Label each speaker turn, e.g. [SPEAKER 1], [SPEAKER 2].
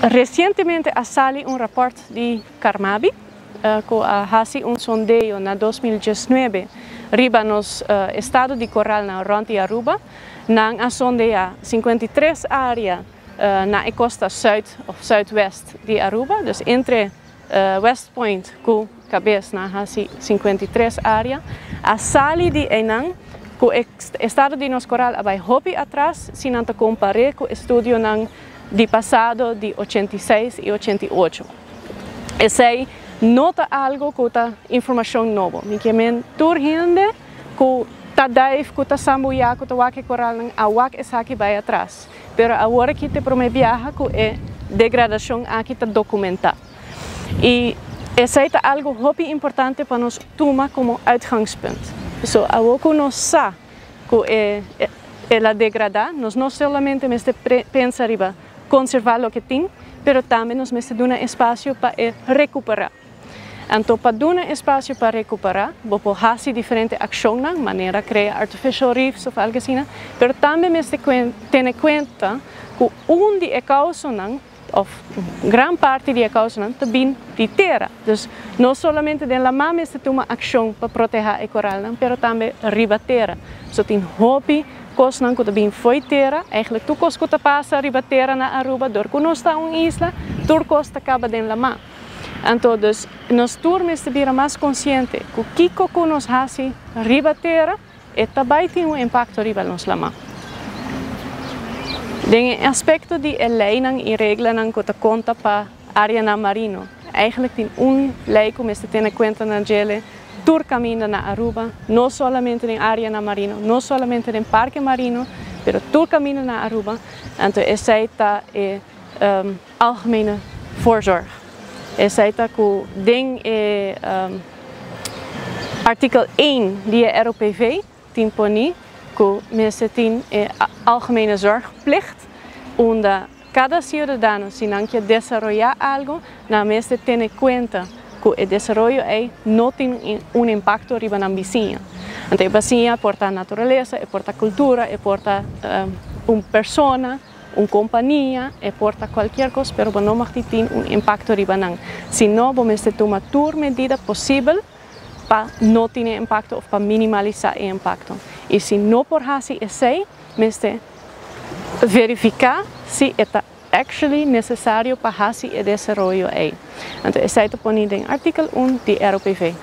[SPEAKER 1] Recientemente ha salido un reporte de Carmabi que ha hecho un sondeo en 2019 riba nos estado de coral na Ronti Aruba, nang a sondea 53 áreas na costa zuid of zuidwest de Aruba, dus entre West Point ku cabeça na hasi 53 áreas, a sali de enang ku estado de nos coral abai hopi atrás, sin anta comparar com estudio nang de passado de 86 e 88. Esse nota algo com a informação nova. Me quemen turhinde com ta daif com ta sambuya com ta wake coral nang awak esaki vai atrás. Pero agora que te promeviaja com é degradação aqui ta documentar. E esse é algo hopi importante para nós tomar como uitgangspunt. So awoko nos sa com ela degradar, nós não somente pensa riba conservar o que tem, pero também nos mete dar espaço para recuperar. Então, para dar espaço para recuperar, vou fazer diferentes ações, maneira criar artificial reefs ou algo assim, pero também me ter em conta que de causa ou grande parte de causa também de terra. Dus não somente de la mar me toma ação para proteger o coral, pero também riba terra. So tem hobby kos nang kuta bin foi terra, eigenlijk tu kos kuta passa riba terra na Aruba, dor kuno sta isla, tur costa acaba den la ma. Então, dus nos turmes te bira mais consciente, que kiko kunos hasi riba terra, e também tem impacto riba nos la ma. Den aspecto de leiding e regla nang kuta conta pa área na marino, eigenlijk tem lei como se tem conta na gele, tur camina na Aruba, não somente em área na marino, não somente em parque marino, pero tur camina na Aruba. Então, essa é algemene voorzorg. Essa é que ding artikel 1 die ROPV tem poni, que mensen tem algemene zorgplicht, onde cada cidadão se não quer desarrollar algo, na mesa tem em conta que o desenvolvimento não tem impacto riba na vizinha. Então, a vizinha porta a natureza, porta a cultura, porta uma pessoa, uma companhia, porta qualquer coisa, mas não tem impacto riba na. Senão, vamos tomar todas as medidas possíveis para não ter impacto ou para minimalizar o impacto. E se não por fazer isso, vamos verificar se está actually necessário para fazer o desenvolvimento. Então, esse é o artigo 1 de ROPV.